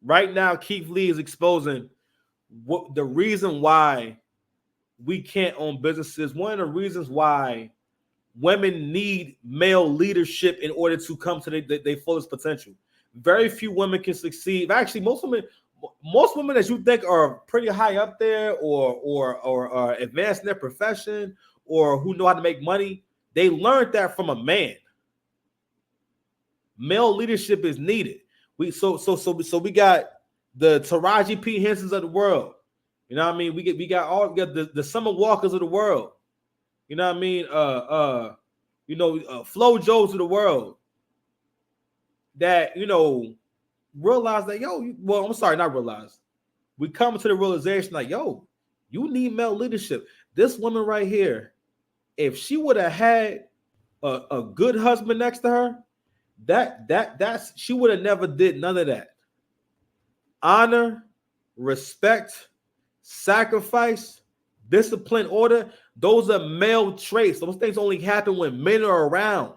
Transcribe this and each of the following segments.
right now, Keith Lee is exposing what the reason why we can't own businesses. One of the reasons why women need male leadership in order to come to their fullest potential. Very few women can succeed. Actually, most women that you think are pretty high up there or advanced in their profession or who know how to make money, they learned that from a man. Male leadership is needed. We got the Taraji P. Hensons of the world. You know what I mean? We got the Summer Walkers of the world. You know what I mean? Flo Joes of the world that, realize that, I'm sorry, not realize. We come to the realization like, you need male leadership. This woman right here, if she would have had a good husband next to her, that's she would have never did none of that. Honor, respect, sacrifice, discipline, order, those are male traits. Those things only happen when men are around.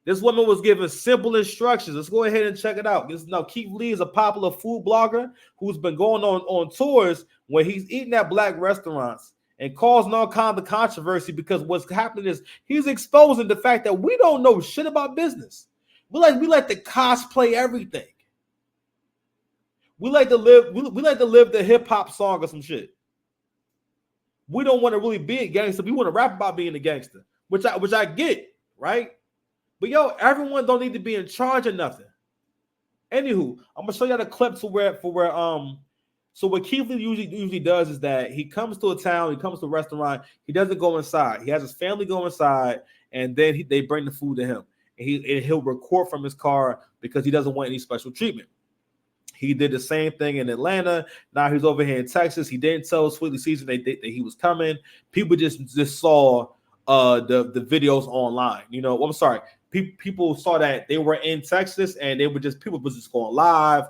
This woman was given simple instructions. Let's go ahead and check it out. Keith Lee is a popular food blogger who's been going on tours where he's eating at black restaurants and causing all kinds of controversy because what's happening is he's exposing the fact that we don't know shit about business. We like to cosplay everything. We like to live the hip hop song or some shit. We don't want to really be a gangster. We want to rap about being a gangster, which I get, right? But everyone don't need to be in charge of nothing. Anywho, I'm gonna show you the clip so what Keith Lee usually does is that he comes to a town, he comes to a restaurant, he doesn't go inside. He has his family go inside, and then they bring the food to him, and he'll record from his car because he doesn't want any special treatment. He did the same thing in Atlanta. Now he's over here in Texas. He didn't tell Sweetly Season that he was coming. People just saw the videos online. I'm sorry. People saw that they were in Texas and people was just going live,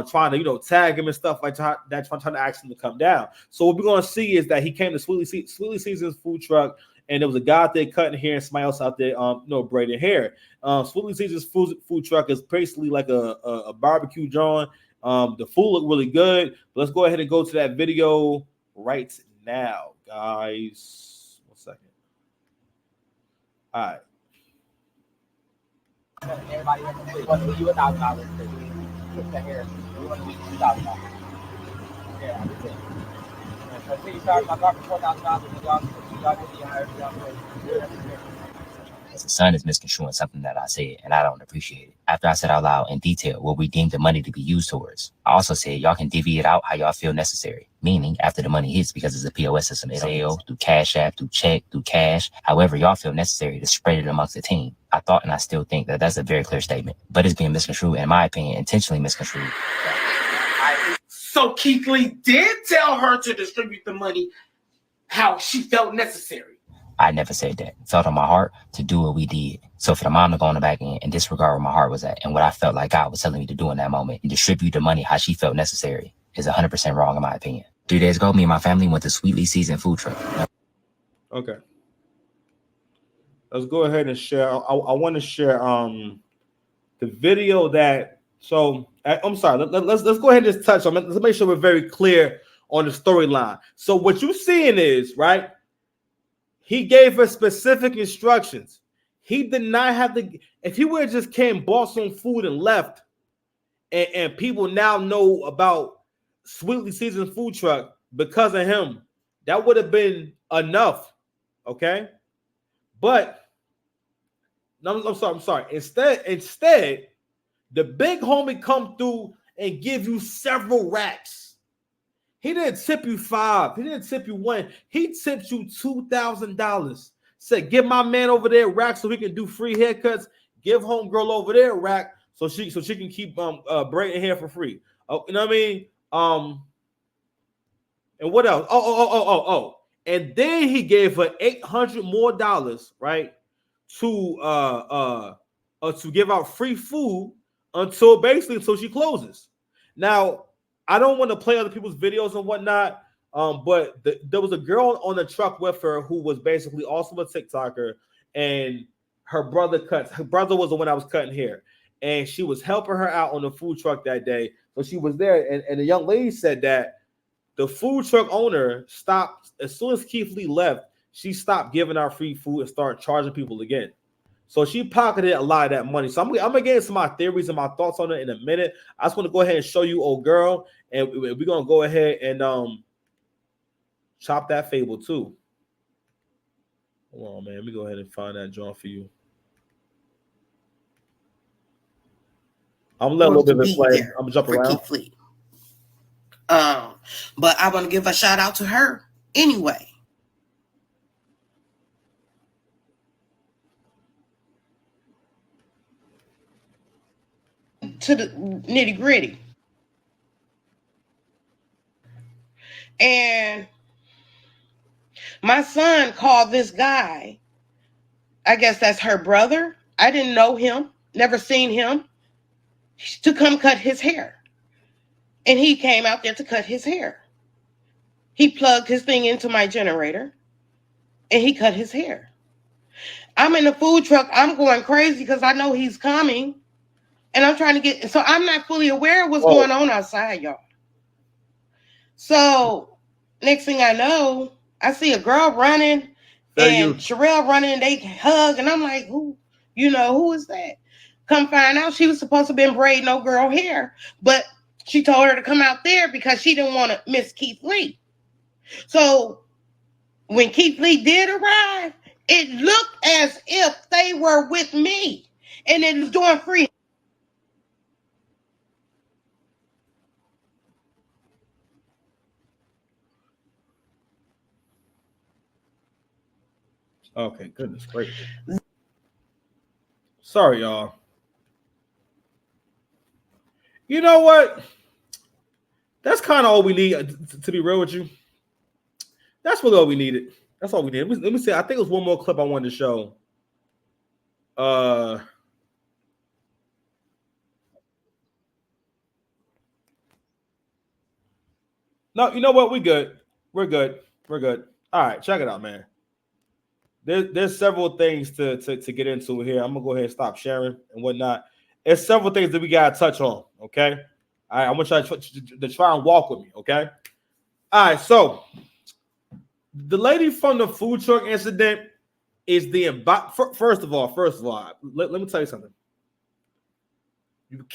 trying to tag him and stuff like that, trying to ask him to come down. So what we're gonna see is that he came to Sweetly Season's food truck, and there was a guy out there cutting hair and somebody else out there braiding hair. Sweetly Season's food truck is basically like a barbecue joint. The food looked really good. But let's go ahead and go to that video right now, guys. 1 second. All right. Everybody want to leave you $1,000. Put the hair. We want to leave you $2,000. Yeah, that's it. I see you started my car for $4,000. His son is misconstruing something that I said, and I don't appreciate it. After I said out loud in detail what we deemed the money to be used towards, I also said y'all can divvy it out how y'all feel necessary. Meaning, after the money hits, because it's a POS system, it's Zelle, through Cash App, through check, through cash, however y'all feel necessary to spread it amongst the team. I thought and I still think that that's a very clear statement, but it's being misconstrued, in my opinion, intentionally misconstrued. So Keith Lee did tell her to distribute the money how she felt necessary. I never said that. It felt on my heart to do what we did. So for the mom to go on the back end and disregard where my heart was at and what I felt like God was telling me to do in that moment and distribute the money how she felt necessary is 100% wrong in my opinion. 3 days ago, me and my family went to Sweetly Seasoned food truck. Okay. Let's go ahead and share. I want to share the video that. So I'm sorry. Let's go ahead and just touch on. Let's make sure we're very clear on the storyline. So what you're seeing is right. He gave her specific instructions. He did not have to. If he would have just came, bought some food, and left, and people now know about Sweetly Seasoned food truck because of him, that would have been enough. Okay, but no, I'm sorry. Instead, the big homie come through and give you several racks. He didn't tip you 5. He didn't tip you 1. He tipped you $2,000. Said, give my man over there a rack so he can do free haircuts. Give homegirl over there a rack so she can keep braiding hair for free. You know what I mean? And what else? Oh. And then he gave her $800 more, right? To give out free food until she closes. Now, I don't want to play other people's videos and whatnot, but there was a girl on the truck with her who was basically also a TikToker, and her brother was the one that was cutting hair. and she was helping her out on the food truck that day. So she was there, and the young lady said that the food truck owner stopped as soon as Keith Lee left. She stopped giving out free food and started charging people again. So she pocketed a lot of that money. So I'm gonna get into my theories and my thoughts on it in a minute. I just want to go ahead and show you old girl, and we're gonna go ahead and chop that fable too. Hold on, man. Let me go ahead and find that joint for you. I'm gonna let a little bit of it play. I'm gonna jump around. But I want to give a shout out to her anyway. To the nitty gritty. And my son called this guy, I guess that's her brother. I didn't know him, never seen him, to come cut his hair. And he came out there to cut his hair. He plugged his thing into my generator and he cut his hair. I'm in the food truck. I'm going crazy because I know he's coming. And I'm trying to get, so I'm not fully aware of what's going on outside, y'all. So next thing I know, I see a girl running and Sherelle running, and they hug, and I'm like, who is that? Come find out she was supposed to have been braiding no girl hair, but she told her to come out there because she didn't want to miss Keith Lee. So when Keith Lee did arrive, it looked as if they were with me, and it was doing free. Okay, goodness gracious. Sorry, y'all. You know what? That's kind of all we need, to be real with you. That's really all we needed. That's all we needed. Let me see. I think it was one more clip I wanted to show. No, you know what? We're good. We're good. We're good. All right, check it out, man. There's several things to get into here. I'm gonna go ahead and stop sharing and whatnot. There's several things that we gotta touch on. Okay. All right. I want you to try and walk with me. Okay. All right. So the lady from the food truck incident is the first of all. Let me tell you something. You